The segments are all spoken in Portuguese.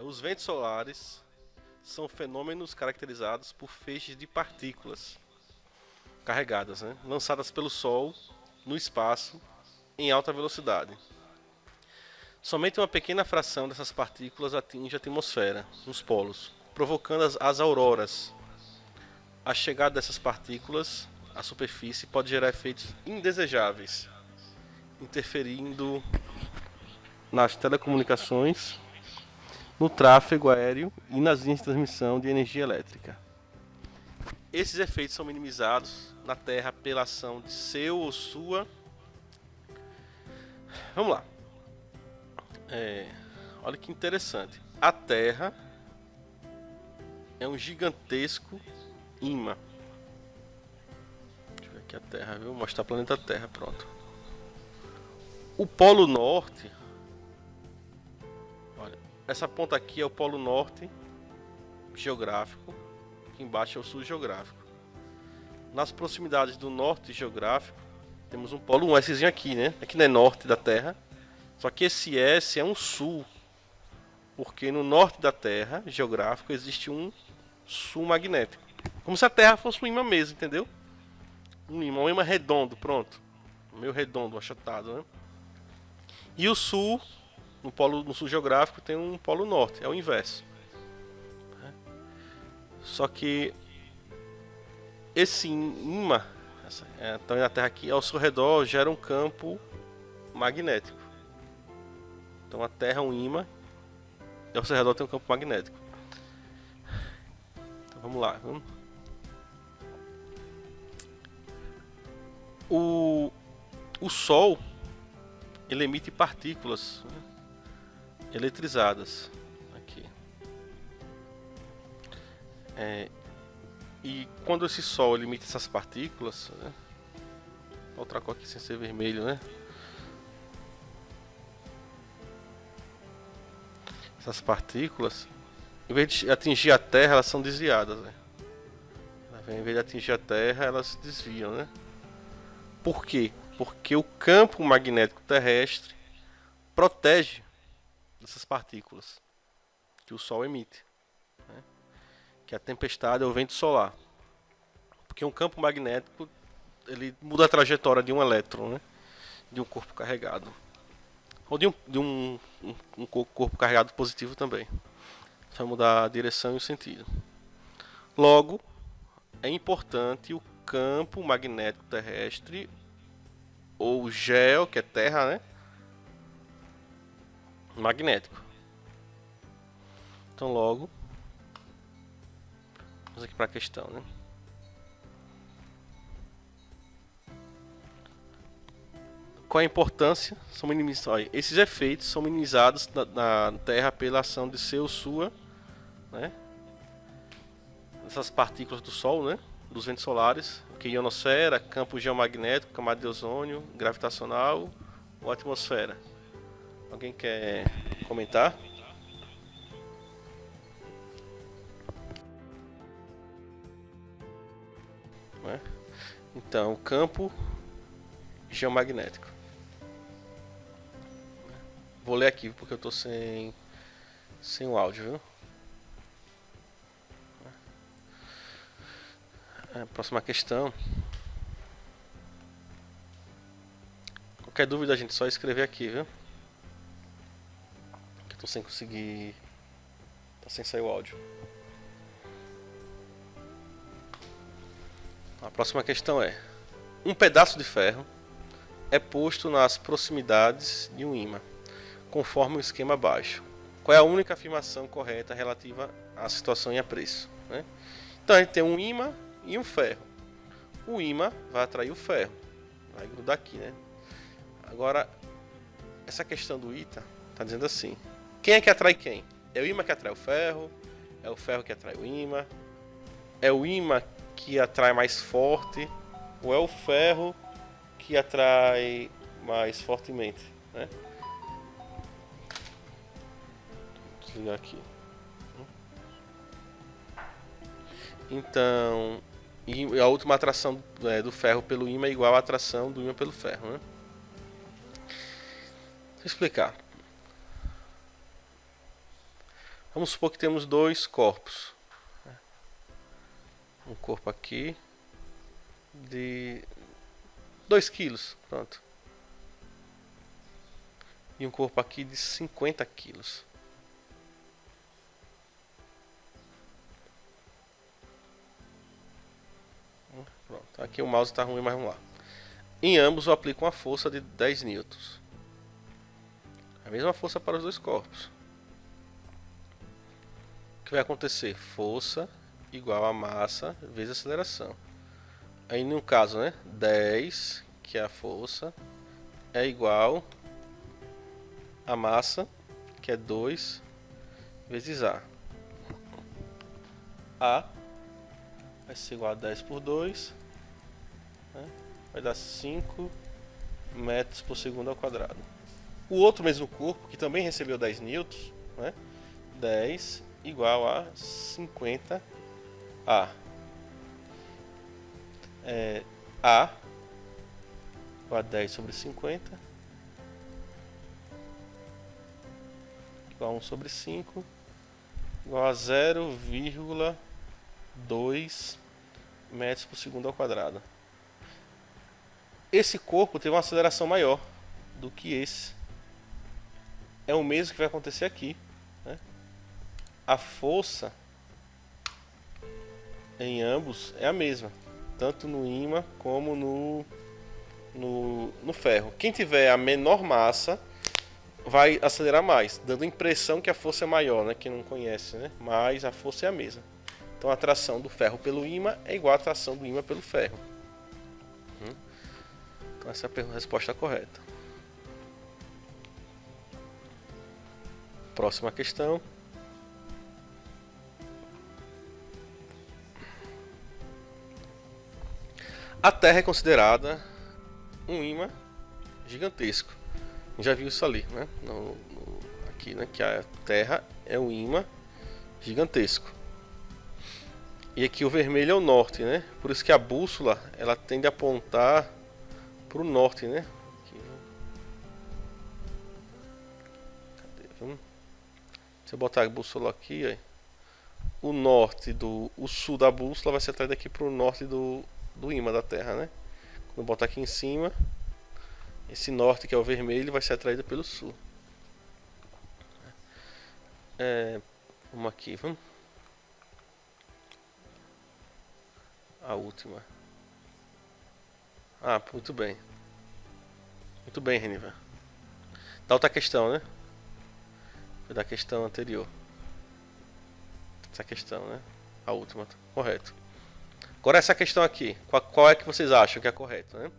Os ventos solares são fenômenos caracterizados por feixes de partículas carregadas, né, lançadas pelo Sol no espaço em alta velocidade. Somente uma pequena fração dessas partículas atinge a atmosfera, nos polos, provocando as auroras. A chegada dessas partículas à superfície pode gerar efeitos indesejáveis, interferindo nas telecomunicações, no tráfego aéreo e nas linhas de transmissão de energia elétrica. Esses efeitos são minimizados na Terra pela ação de seu ou sua. Vamos lá. Olha que interessante. A Terra é um gigantesco imã. Deixa eu ver aqui a Terra, viu? Vou mostrar o planeta Terra, pronto. O Polo Norte. Olha, essa ponta aqui é o Polo Norte geográfico. Aqui embaixo é o Sul geográfico. Nas proximidades do Norte geográfico, temos um polo, um Szinho aqui, né? Aqui não é norte da Terra. Só que esse S é um sul, porque no norte da Terra, geográfico, existe um sul magnético. Como se a Terra fosse um imã mesmo, entendeu? Um imã redondo, pronto. Meio redondo, achatado, né? E o sul, no sul geográfico, tem um polo norte, é o inverso. Só que esse imã, então na Terra aqui, ao seu redor, gera um campo magnético. Então a Terra é um ímã e ao seu redor tem um campo magnético. Então vamos lá. O Sol, ele emite partículas, né, eletrizadas. Aqui. E quando esse Sol ele emite essas partículas, né, outra cor aqui sem ser vermelho, né? Essas partículas, em vez de atingir a Terra, elas são desviadas, né? Em vez de atingir a Terra, elas se desviam, né? Por quê? Porque o campo magnético terrestre protege dessas partículas que o Sol emite, né? Que é a tempestade ou o vento solar. Porque um campo magnético ele muda a trajetória de um elétron, né? De um corpo carregado. Ou de um corpo carregado positivo também. Vai mudar a direção e o sentido. Logo, é importante o campo magnético terrestre, ou gel, que é terra, né? Magnético. Então, logo, vamos aqui para a questão, né? Qual a importância? Esses efeitos são minimizados na Terra pela ação de seu sua, né? Essas partículas do Sol, né? Dos ventos solares, que é ionosfera, campo geomagnético, camada de ozônio, gravitacional ou atmosfera. Alguém quer comentar? Né? Então, campo geomagnético. Vou ler aqui porque eu tô sem o áudio, viu? Próxima questão. Qualquer dúvida, gente, só escrever aqui, viu? Que eu tô sem conseguir. Tá sem sair o áudio. A próxima questão é: um pedaço de ferro é posto nas proximidades de um ímã, conforme o esquema abaixo. Qual é a única afirmação correta relativa à situação e a preço, né? Então a gente tem um ímã e um ferro. O ímã vai atrair o ferro, vai grudar aqui, né? Agora, essa questão do ITA está dizendo assim: quem é que atrai quem? É o ímã que atrai o ferro? É o ferro que atrai o ímã? É o ímã que atrai mais forte? Ou é o ferro que atrai mais fortemente, né? Vou desligar aqui. Então, a última atração do ferro pelo ímã é igual à atração do ímã pelo ferro, né? Vou explicar. Vamos supor que temos dois corpos. Um corpo aqui de 2 quilos, pronto. E um corpo aqui de 50 quilos. Pronto, aqui o mouse está ruim, mas vamos lá. Em ambos eu aplico uma força de 10 newtons. A mesma força para os dois corpos. O que vai acontecer? Força igual a massa vezes aceleração. Aí no caso, né, 10, que é a força, é igual a massa, que é 2 vezes A. A vai ser igual a 10 por 2, né? Vai dar 5 metros por segundo ao quadrado. O outro mesmo corpo, que também recebeu 10 newtons, né? 10 igual a 50 A. A igual a 10 sobre 50 igual a 1 sobre 5 igual a 0,2 metros por segundo ao quadrado. Esse corpo teve uma aceleração maior do que esse. É o mesmo que vai acontecer aqui, né? A força em ambos é a mesma, tanto no ímã como no ferro. Quem tiver a menor massa vai acelerar mais, dando a impressão que a força é maior, né? Quem não conhece, né? Mas a força é a mesma. Então a tração do ferro pelo ímã é igual à tração do ímã pelo ferro. Então essa é a resposta correta. Próxima questão. A Terra é considerada um ímã gigantesco. Já viu isso ali, né? Aqui, né? Que a Terra é um ímã gigantesco. E aqui o vermelho é o norte, né? Por isso que a bússola ela tende a apontar para o norte, né? Aqui. Cadê? Se eu botar a bússola aqui, aí, o sul da bússola vai ser atraído aqui para o norte do ímã da Terra, né? Quando eu botar aqui em cima, esse norte que é o vermelho vai ser atraído pelo sul. Vamos aqui, vamos. A última. Ah, muito bem. Muito bem, Reniva. Da outra questão, né? Foi da questão anterior. Essa questão, né? A última, correto. Agora essa questão aqui. Qual é que vocês acham que é correta, né?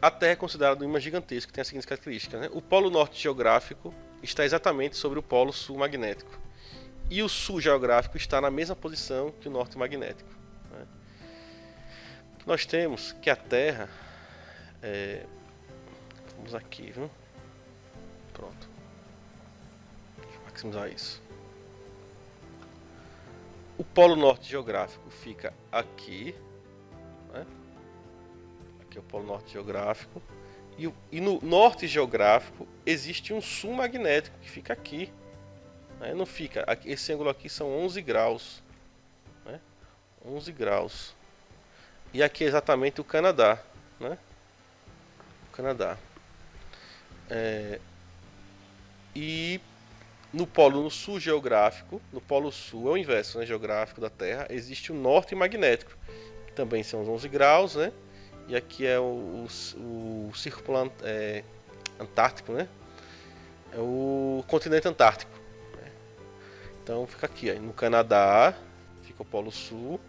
A Terra é considerada um ímã gigantesco, que tem as seguintes características, né? O polo norte geográfico está exatamente sobre o polo sul magnético. E o sul geográfico está na mesma posição que o norte magnético, né? Nós temos que a Terra vamos aqui, viu? Pronto. Deixa eu maximizar isso. O polo norte geográfico fica aqui, né? Aqui é o polo norte geográfico. E no norte geográfico existe um sul magnético que fica aqui, né? Não fica. Esse ângulo aqui são 11 graus, né? 11 graus. E aqui é exatamente o Canadá, né? O Canadá. E no sul geográfico, no polo sul é o inverso, né, geográfico da Terra, existe o norte magnético, que também são os 11 graus, né? E aqui é o círculo antártico, né? É o continente antártico, né? Então fica aqui, aí, no Canadá fica o polo sul,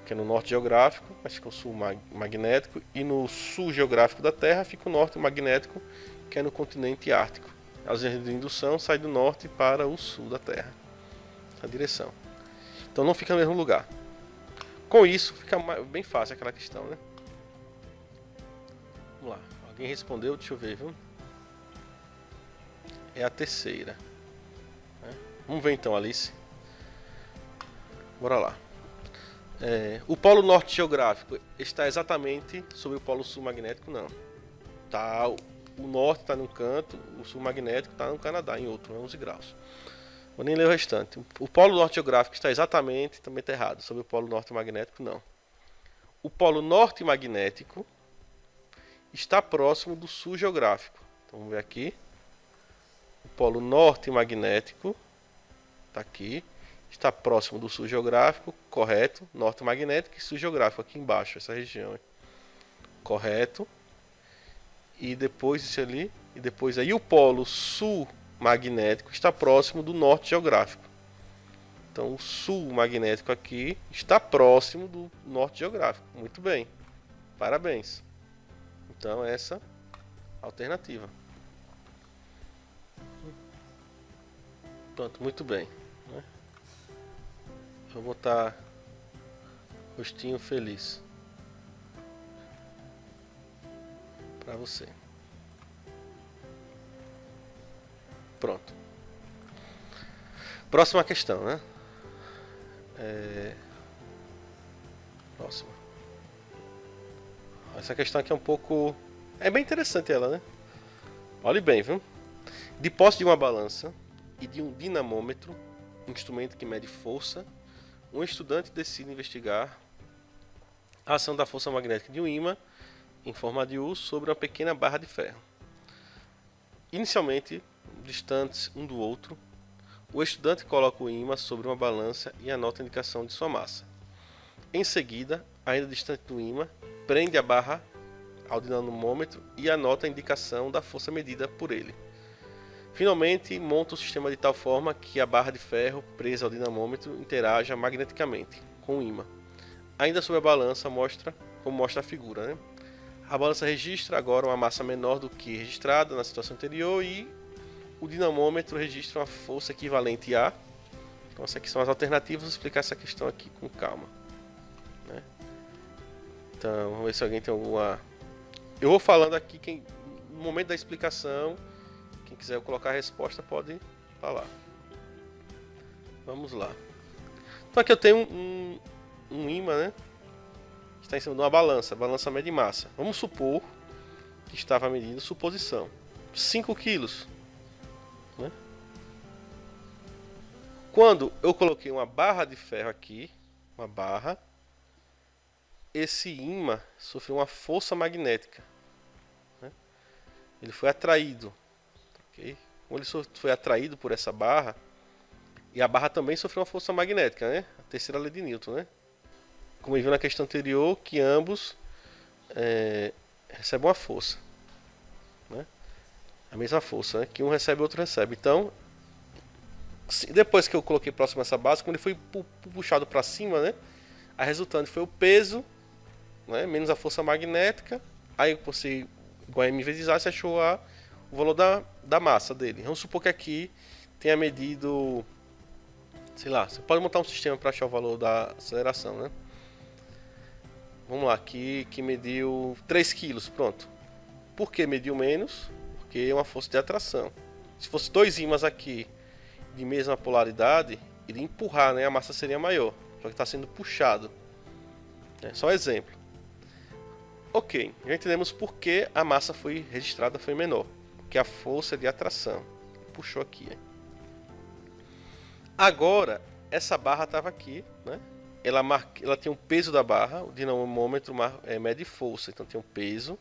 que é no norte geográfico, mas fica o sul magnético, e no sul geográfico da Terra fica o norte magnético, que é no continente ártico. As linhas de indução saem do norte para o sul da Terra, a direção. Então não fica no mesmo lugar. Com isso fica bem fácil aquela questão, né? Vamos lá. Alguém respondeu? Deixa eu ver, viu? É a terceira. Vamos ver então, Alice. Bora lá. O polo norte geográfico está exatamente sobre o polo sul magnético? Não. O norte está num canto, o sul magnético está no Canadá, em outro, 11 graus. Vou nem ler o restante. O polo norte geográfico está exatamente, também está errado. Sobre o polo norte magnético, não. O polo norte magnético está próximo do sul geográfico. Então vamos ver aqui. O polo norte magnético está aqui. Está próximo do sul geográfico, correto. Norte magnético e sul geográfico aqui embaixo, essa região. Hein? Correto. E depois isso ali. E depois aí o polo sul magnético está próximo do norte geográfico. Então o sul magnético aqui está próximo do norte geográfico. Muito bem. Parabéns. Então essa alternativa. Pronto, muito bem. Vou botar rostinho feliz para você. Pronto. Próxima questão, né? Próxima. Essa questão aqui é um pouco... É bem interessante ela, né? Olhe bem, viu? De posse de uma balança e de um dinamômetro, um instrumento que mede força, um estudante decide investigar a ação da força magnética de um ímã em forma de U sobre uma pequena barra de ferro. Inicialmente, distantes um do outro, o estudante coloca o ímã sobre uma balança e anota a indicação de sua massa. Em seguida, ainda distante do ímã, prende a barra ao dinamômetro e anota a indicação da força medida por ele. Finalmente, monta o sistema de tal forma que a barra de ferro presa ao dinamômetro interaja magneticamente com o ímã. Ainda sobre a balança, como mostra a figura, né? A balança registra agora uma massa menor do que registrada na situação anterior e o dinamômetro registra uma força equivalente a... Então essas aqui são as alternativas, vou explicar essa questão aqui com calma. Né? Então, vamos ver se alguém tem alguma... Eu vou falando aqui, no momento da explicação... Quem quiser colocar a resposta pode falar. Vamos lá. Então aqui eu tenho um ímã, né? Que está em cima de uma balança. Balança mede massa. Vamos supor que estava medindo suposição. 5 quilos. Né? Quando eu coloquei uma barra de ferro aqui, uma barra, esse ímã sofreu uma força magnética. Né? Ele foi atraído. Como ele foi atraído por essa barra, e a barra também sofreu uma força magnética, né? A terceira lei de Newton, né? Como ele viu na questão anterior, que ambos recebem uma força, né? A mesma força, né? Que um recebe e o outro recebe. Então, depois que eu coloquei próximo a essa base, como ele foi puxado para cima, né? A resultante foi o peso, né? Menos a força magnética. Aí você, igual a m vezes a, você achou o valor da massa dele. Vamos supor que aqui tenha medido, sei lá, você pode montar um sistema para achar o valor da aceleração, né? Vamos lá, aqui que mediu 3 kg, pronto. Por que mediu menos? Porque é uma força de atração. Se fosse dois ímãs aqui de mesma polaridade, iria empurrar, né? A massa seria maior, só que está sendo puxado. Só um exemplo. Ok, já entendemos por que a massa foi registrada foi menor. Que a força de atração puxou aqui. Hein? Agora, essa barra estava aqui, né? Ela tem um peso da barra, o dinamômetro mede força, então tem um peso.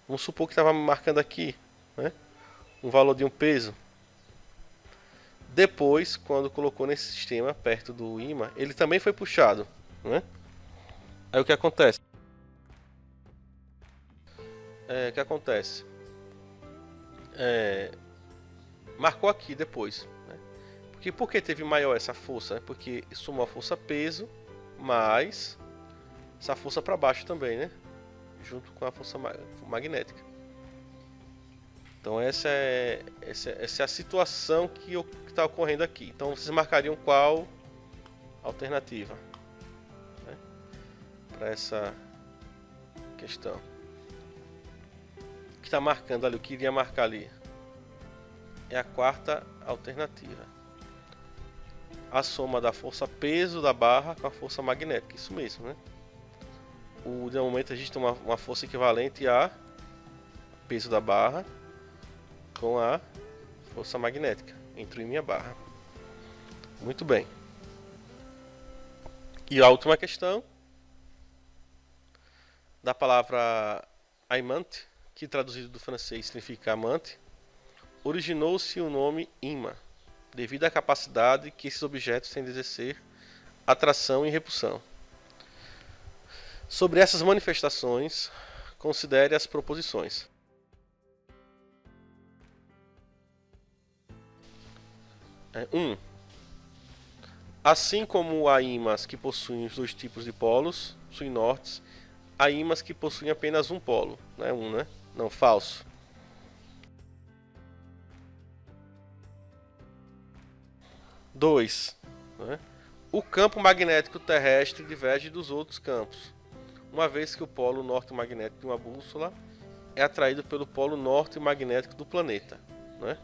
Vamos supor que estava marcando aqui, né? Um valor de um peso. Depois, quando colocou nesse sistema, perto do ímã, ele também foi puxado, né? Aí o que acontece? Marcou aqui depois, né? Por que teve maior essa força? Porque somou a força peso mais essa força para baixo também, né? Junto com a força magnética. Então essa é a situação que está ocorrendo aqui. Então vocês marcariam qual alternativa, né? Para essa questão. O que está marcando ali, o que iria marcar ali? É a quarta alternativa. A soma da força peso da barra com a força magnética. Isso mesmo, né? O dinamômetro registra uma força equivalente a peso da barra com a força magnética entre o ímã e a barra. Muito bem. E a última questão, da palavra aimante, que traduzido do francês significa amante, originou-se o nome imã, devido à capacidade que esses objetos têm de exercer atração e repulsão. Sobre essas manifestações, considere as proposições. 1. Assim como há ímãs que possuem os dois tipos de polos, sul e norte, há ímãs que possuem apenas um polo. Não é um, né? Não, falso. 2. Né? O campo magnético terrestre diverge dos outros campos, uma vez que o polo norte magnético de uma bússola é atraído pelo polo norte magnético do planeta. Né?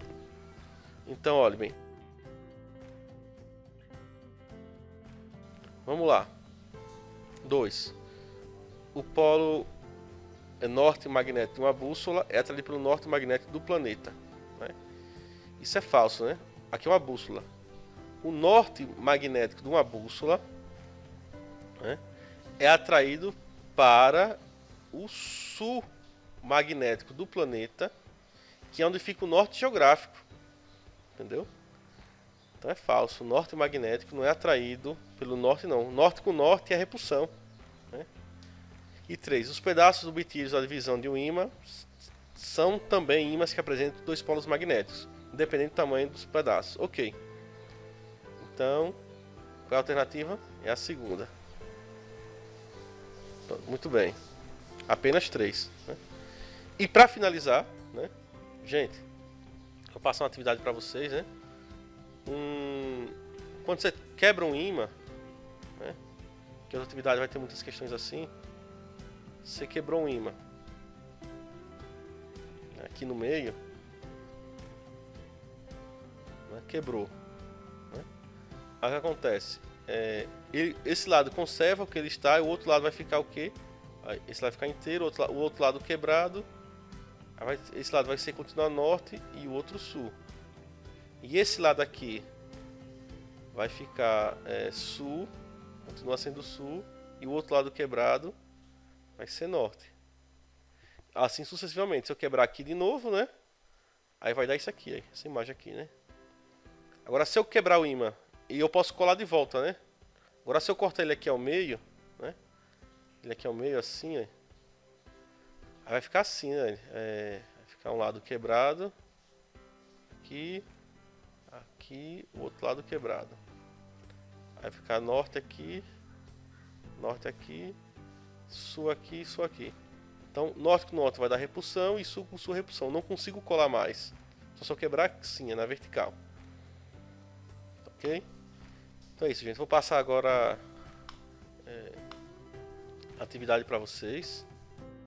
Então, olhe bem. Vamos lá. 2. O polo norte magnético de uma bússola é atraído pelo norte magnético do planeta. Né? Isso é falso, né? Aqui é uma bússola. O norte magnético de uma bússola, né, é atraído para o sul magnético do planeta, que é onde fica o norte geográfico. Entendeu? Então é falso. O norte magnético não é atraído pelo norte, não. Norte com norte é repulsão. Né? E 3. Os pedaços obtidos da divisão de um ímã são também ímãs que apresentam dois polos magnéticos, independente do tamanho dos pedaços. Ok. Então, qual é a alternativa? É a segunda. Muito bem. Apenas 3. Né? E para finalizar, né, gente, vou passar uma atividade para vocês, né? Quando você quebra um ímã, né, que a atividade vai ter muitas questões assim, você quebrou um ímã aqui no meio, né, quebrou. Né? Aí o que acontece? Esse lado conserva o que ele está e o outro lado vai ficar o quê? Esse lado vai ficar inteiro, o outro lado quebrado. Esse lado vai ser continuar norte e o outro sul. E esse lado aqui vai ficar sul, continua sendo sul, e o outro lado quebrado vai ser norte. Assim sucessivamente. Se eu quebrar aqui de novo, né? Aí vai dar isso aqui, essa imagem aqui, né? Agora se eu quebrar o ímã, e eu posso colar de volta, né? Agora se eu cortar ele aqui ao meio, né? Ele aqui ao meio assim, ó. Aí vai ficar assim, né? Vai ficar um lado quebrado. Aqui. Aqui, o outro lado quebrado. Aí vai ficar norte aqui, sul aqui e sul aqui. Então, norte com norte vai dar repulsão e sul com sul repulsão. Não consigo colar mais. Só se eu quebrar sim, na vertical. Ok? Então é isso, gente. Vou passar agora a atividade para vocês.